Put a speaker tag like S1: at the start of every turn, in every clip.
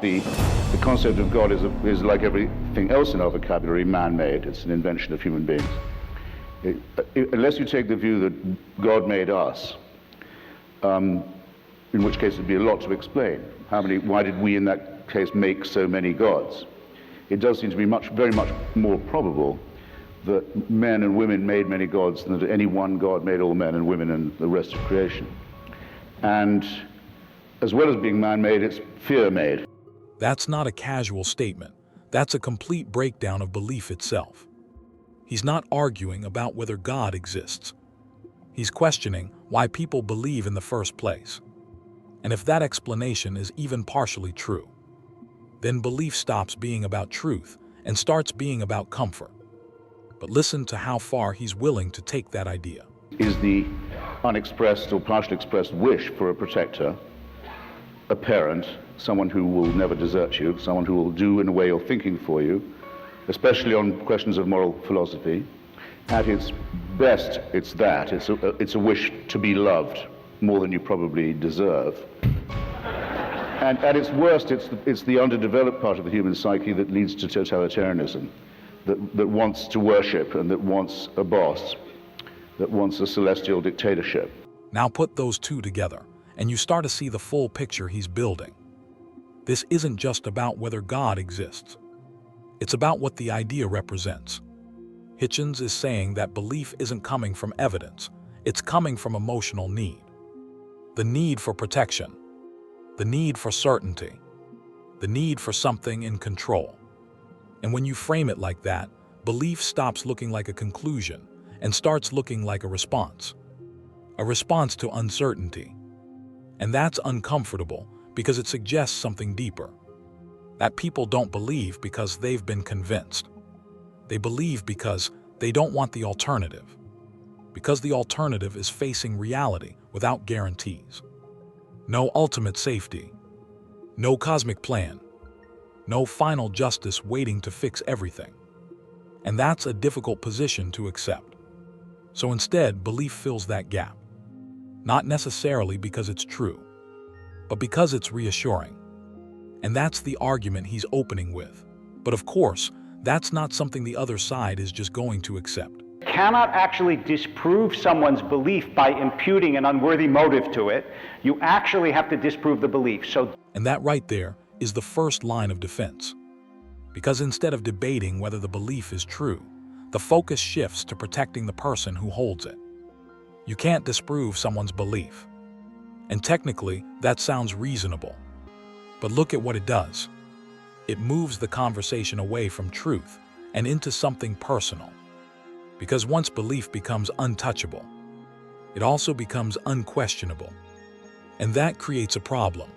S1: The concept of God is like everything else in our vocabulary, man-made. It's an invention of human beings. Unless you take the view that God made us, in which case it'd be a lot to explain. Why did we in that case make so many gods? It does seem to be very much more probable that men and women made many gods than that any one God made all men and women and the rest of creation. And as well as being man-made, it's fear-made.
S2: That's not a casual statement. That's a complete breakdown of belief itself. He's not arguing about whether God exists. He's questioning why people believe in the first place. And if that explanation is even partially true, then belief stops being about truth and starts being about comfort. But listen to how far he's willing to take that idea.
S1: Is the unexpressed or partially expressed wish for a protector, a parent, someone who will never desert you, someone who will do in a way you're thinking for you, especially on questions of moral philosophy. At its best, it's that. It's a wish to be loved more than you probably deserve. And at its worst, it's the underdeveloped part of the human psyche that leads to totalitarianism, that wants to worship and that wants a boss, that wants a celestial dictatorship.
S2: Now put those two together, and you start to see the full picture he's building. This isn't just about whether God exists. It's about what the idea represents. Hitchens is saying that belief isn't coming from evidence, it's coming from emotional need. The need for protection, the need for certainty, the need for something in control. And when you frame it like that, belief stops looking like a conclusion and starts looking like a response to uncertainty. And that's uncomfortable because it suggests something deeper. That people don't believe because they've been convinced. They believe because they don't want the alternative. Because the alternative is facing reality without guarantees. No ultimate safety. No cosmic plan. No final justice waiting to fix everything. And that's a difficult position to accept. So instead, belief fills that gap. Not necessarily because it's true, but because it's reassuring. And that's the argument he's opening with. But of course, that's not something the other side is just going to accept.
S3: Cannot actually disprove someone's belief by imputing an unworthy motive to it. You actually have to disprove the belief.
S2: And that right there is the first line of defense. Because instead of debating whether the belief is true, the focus shifts to protecting the person who holds it. You can't disprove someone's belief. And technically, that sounds reasonable. But look at what it does. It moves the conversation away from truth and into something personal. Because once belief becomes untouchable, it also becomes unquestionable. And that creates a problem.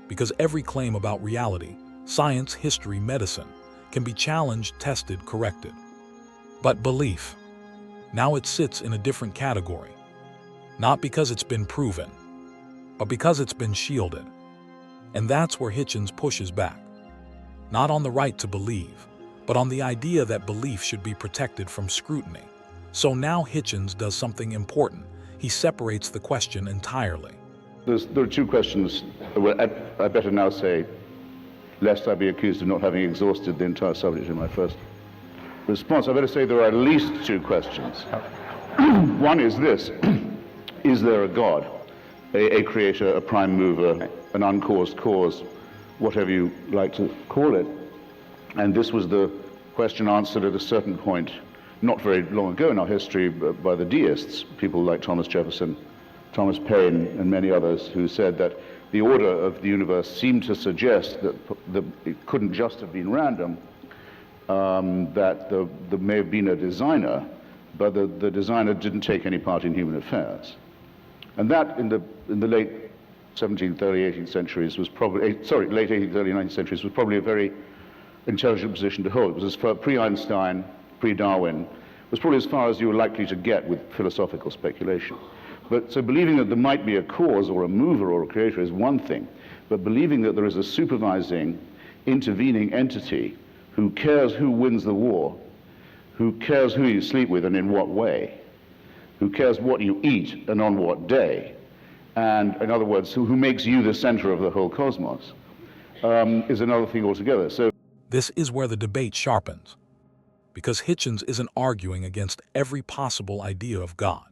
S2: Because every claim about reality, science, history, medicine, can be challenged, tested, corrected. But belief, now it sits in a different category. Not because it's been proven, but because it's been shielded. And that's where Hitchens pushes back. Not on the right to believe, but on the idea that belief should be protected from scrutiny. So now Hitchens does something important. He separates the question entirely.
S1: There are two questions. Well, I better now say, lest I be accused of not having exhausted the entire subject in my first response, I better say there are at least two questions. One is this: is there a God, a creator, a prime mover, an uncaused cause, whatever you like to call it? And this was the question answered at a certain point, not very long ago in our history, by the deists, people like Thomas Jefferson, Thomas Paine, and many others, who said that the order of the universe seemed to suggest that it couldn't just have been random, that there may have been a designer, but the designer didn't take any part in human affairs. And that, in the late 17th, early 18th centuries was probably, late 18th, early 19th centuries was probably a very intelligent position to hold. It was as far, pre-Einstein, pre-Darwin, was probably as far as you were likely to get with philosophical speculation. But so believing that there might be a cause or a mover or a creator is one thing, but believing that there is a supervising, intervening entity who cares who wins the war, who cares who you sleep with and in what way, who cares what you eat and on what day, and in other words, who makes you the center of the whole cosmos, is another thing altogether. So
S2: This is where the debate sharpens, because Hitchens isn't arguing against every possible idea of God.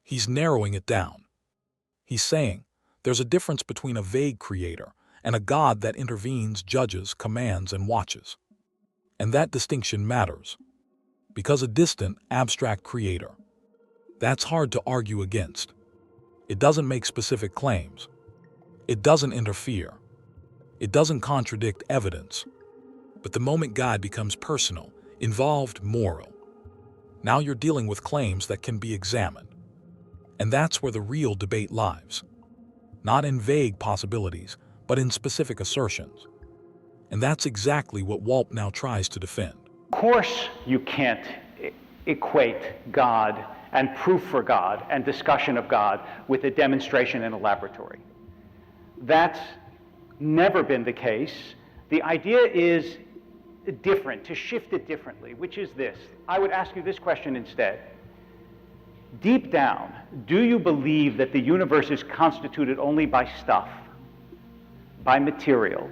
S2: He's narrowing it down. He's saying there's a difference between a vague creator and a God that intervenes, judges, commands, and watches. And that distinction matters, because a distant, abstract creator, that's hard to argue against. It doesn't make specific claims. It doesn't interfere. It doesn't contradict evidence. But the moment God becomes personal, involved, moral, now you're dealing with claims that can be examined. And that's where the real debate lies. Not in vague possibilities, but in specific assertions. And that's exactly what Wolpe now tries to defend.
S3: Of course you can't equate God and proof for God and discussion of God with a demonstration in a laboratory. That's never been the case. The idea is different, to shift it differently, which is this. I would ask you this question instead. Deep down, do you believe that the universe is constituted only by stuff, by material,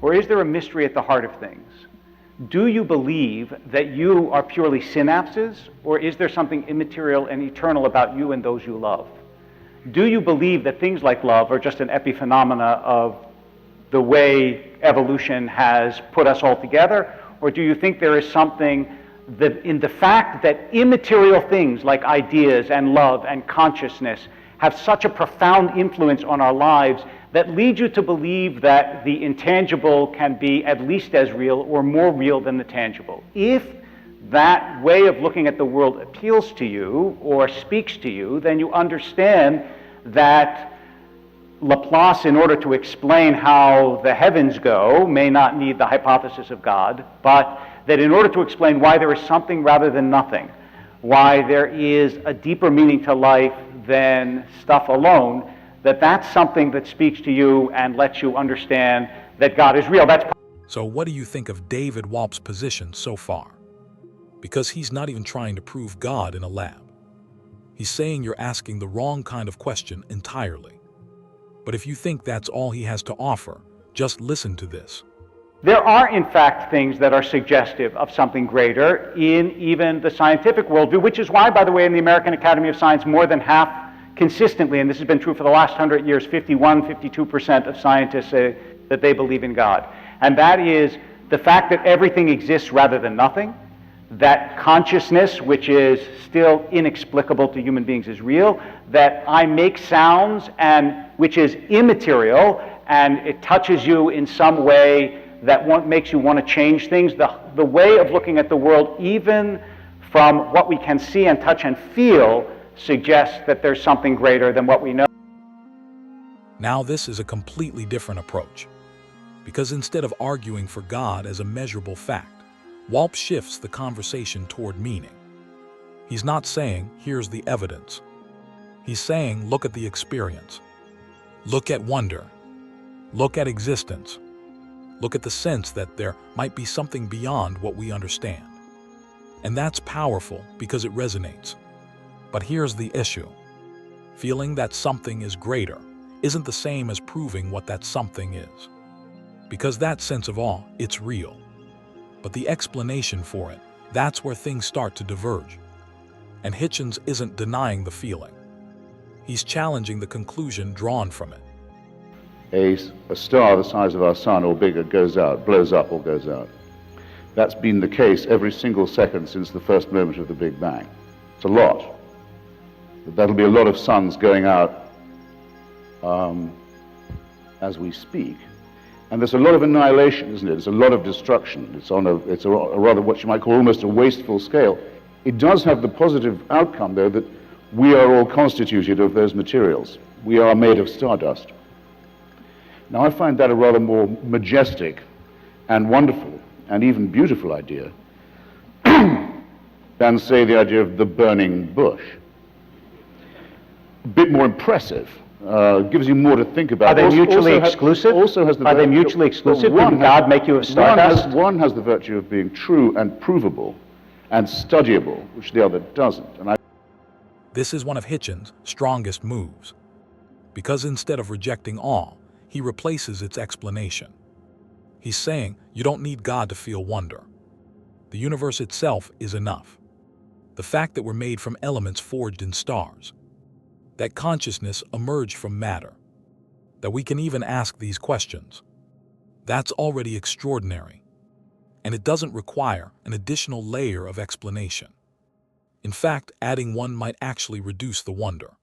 S3: or is there a mystery at the heart of things? Do you believe that you are purely synapses, or is there something immaterial and eternal about you and those you love? Do you believe that things like love are just an epiphenomena of the way evolution has put us all together, or do you think there is something that in the fact that immaterial things like ideas and love and consciousness have such a profound influence on our lives that lead you to believe that the intangible can be at least as real or more real than the tangible? If that way of looking at the world appeals to you or speaks to you, then you understand that Laplace, in order to explain how the heavens go, may not need the hypothesis of God, but that in order to explain why there is something rather than nothing, why there is a deeper meaning to life than stuff alone, that's something that speaks to you and lets you understand that God is real.
S2: So what do you think of David Wolpe's position so far? Because he's not even trying to prove God in a lab. He's saying you're asking the wrong kind of question entirely. But if you think that's all he has to offer, just listen to this.
S3: There are, in fact, things that are suggestive of something greater in even the scientific worldview, which is why, by the way, in the American Academy of Science, more than half consistently, and this has been true for the last 100 years, 52% of scientists say that they believe in God. And that is the fact that everything exists rather than nothing, that consciousness, which is still inexplicable to human beings, is real, that I make sounds, and which is immaterial, and it touches you in some way that makes you want to change things. The way of looking at the world, even from what we can see and touch and feel, suggests that there's something greater than what we know.
S2: Now this is a completely different approach, because instead of arguing for God as a measurable fact, Wolpe shifts the conversation toward meaning. He's not saying, here's the evidence. He's saying, look at the experience. Look at wonder. Look at existence. Look at the sense that there might be something beyond what we understand. And that's powerful because it resonates. But here's the issue. Feeling that something is greater isn't the same as proving what that something is. Because that sense of awe, it's real. But the explanation for it, that's where things start to diverge. And Hitchens isn't denying the feeling. He's challenging the conclusion drawn from it.
S1: A star the size of our sun or bigger goes out, blows up or goes out. That's been the case every single second since the first moment of the Big Bang. It's a lot. That'll be a lot of suns going out as we speak. And there's a lot of annihilation, isn't it? There's a lot of destruction. It's a rather what you might call almost a wasteful scale. It does have the positive outcome, though, that we are all constituted of those materials. We are made of stardust. Now, I find that a rather more majestic and wonderful and even beautiful idea than, say, the idea of the burning bush. A bit more impressive. Gives you more to think about.
S3: Are they mutually exclusive? Are they mutually exclusive? Did God make you of stardust?
S1: One has the virtue of being true and provable and studyable, which the other doesn't.
S2: This is one of Hitchens' strongest moves, because instead of rejecting awe, he replaces its explanation. He's saying you don't need God to feel wonder. The universe itself is enough. The fact that we're made from elements forged in stars, that consciousness emerged from matter, that we can even ask these questions, that's already extraordinary. And it doesn't require an additional layer of explanation. In fact, adding one might actually reduce the wonder.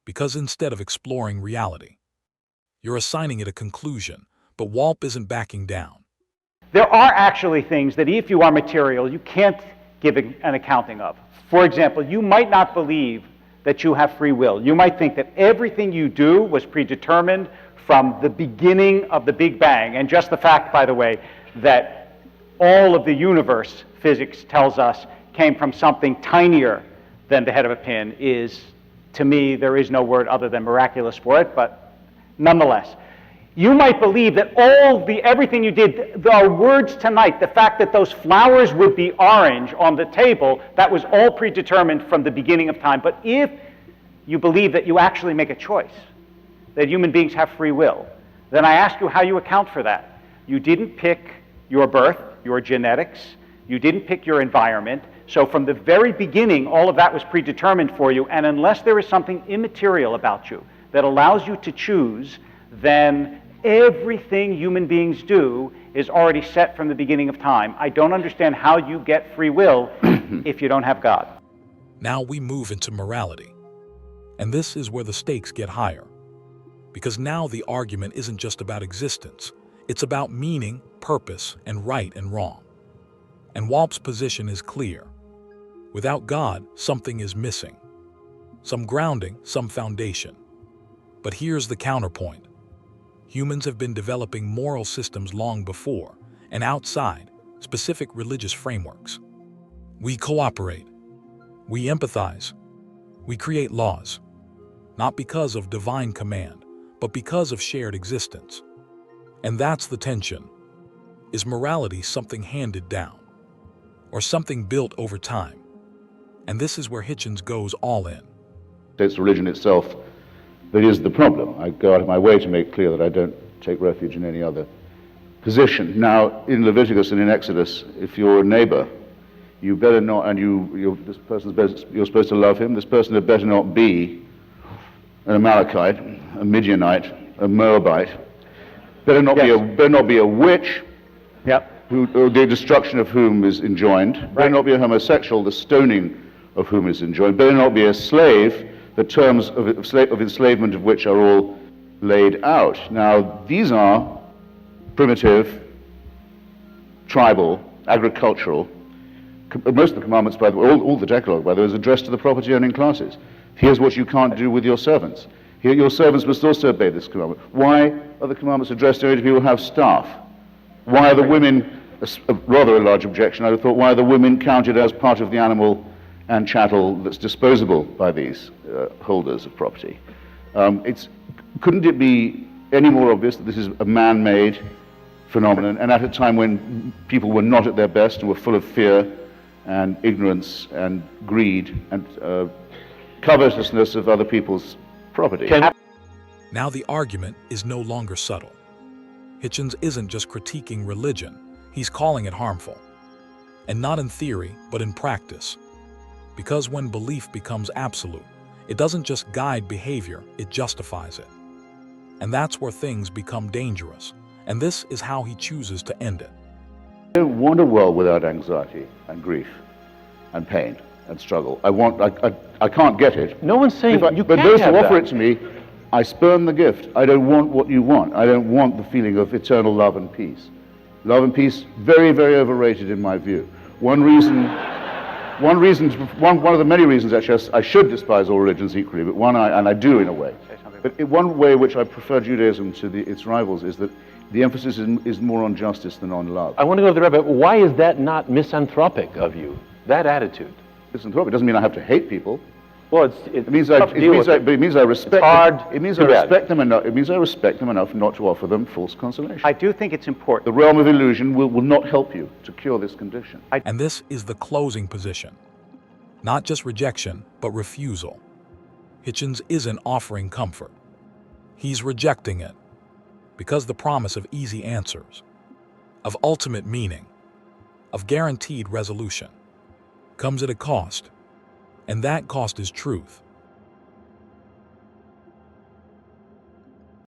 S2: Because instead of exploring reality, you're assigning it a conclusion, but Wolpe isn't backing down.
S3: There are actually things that if you are material, you can't give an accounting of. For example, you might not believe that you have free will. You might think that everything you do was predetermined from the beginning of the Big Bang. And just the fact, by the way, that all of the universe, physics tells us, came from something tinier than the head of a pin is, to me, there is no word other than miraculous for it, but nonetheless. You might believe that everything you did, our words tonight, the fact that those flowers would be orange on the table, that was all predetermined from the beginning of time. But if you believe that you actually make a choice, that human beings have free will, then I ask you how you account for that. You didn't pick your birth, your genetics, you didn't pick your environment, so from the very beginning, all of that was predetermined for you, and unless there is something immaterial about you that allows you to choose, then everything human beings do is already set from the beginning of time. I don't understand how you get free will if you don't have God.
S2: Now we move into morality. And this is where the stakes get higher. Because now the argument isn't just about existence. It's about meaning, purpose, and right and wrong. And Wolpe's position is clear. Without God, something is missing. Some grounding, some foundation. But here's the counterpoint. Humans have been developing moral systems long before, and outside specific religious frameworks. We cooperate. We empathize. We create laws. Not because of divine command, but because of shared existence. And that's the tension. Is morality something handed down? Or something built over time? And this is where Hitchens goes all in.
S1: It's religion itself that is the problem. I go out of my way to make clear that I don't take refuge in any other position. Now, in Leviticus and in Exodus, if you're a neighbor, you better not, and you're supposed to love him, this person had better not be an Amalekite, a Midianite, a Moabite, better not be a witch, the destruction of whom is enjoined, better not be a homosexual, the stoning of whom is enjoined, better not be a slave, the terms of enslavement of which are all laid out. Now, these are primitive, tribal, agricultural. Most of the commandments, by the way, all the Decalogue, by the way, is addressed to the property-owning classes. Here's what you can't do with your servants. Here, your servants must also obey this commandment. Why are the commandments addressed only to people who have staff? Why are the women, rather a large objection, I would have thought, why are the women counted as part of the animal and chattel that's disposable by these holders of property? Couldn't it be any more obvious that this is a man-made phenomenon, and at a time when people were not at their best and were full of fear and ignorance and greed and covetousness of other people's property?
S2: Now the argument is no longer subtle. Hitchens isn't just critiquing religion, he's calling it harmful. And not in theory, but in practice. Because when belief becomes absolute, it doesn't just guide behavior, it justifies it. And that's where things become dangerous. And this is how he chooses to end it.
S1: I don't want a world without anxiety and grief and pain and struggle. I can't get it.
S4: No one's saying you
S1: but
S4: can't
S1: those
S4: have
S1: who offer
S4: that.
S1: it to me, I spurn the gift. I don't want what you want. I don't want the feeling of eternal love and peace. Love and peace, very, very overrated in my view. One of the many reasons actually I should despise all religions equally, but and I do in a way. But one way in which I prefer Judaism to its rivals is that the emphasis is more on justice than on love.
S4: I want to go to the rabbi. Why is that not misanthropic of you, that attitude?
S1: Misanthropic doesn't mean I have to hate people.
S4: Well,
S1: It means I respect.
S4: It's hard.
S1: It means I respect them enough. It means I respect them enough not to offer them false consolation.
S3: I do think it's important.
S1: The realm of illusion will not help you to cure this condition.
S2: And this is the closing position. Not just rejection, but refusal. Hitchens isn't offering comfort. He's rejecting it. Because the promise of easy answers, of ultimate meaning, of guaranteed resolution, comes at a cost, and that cost is truth.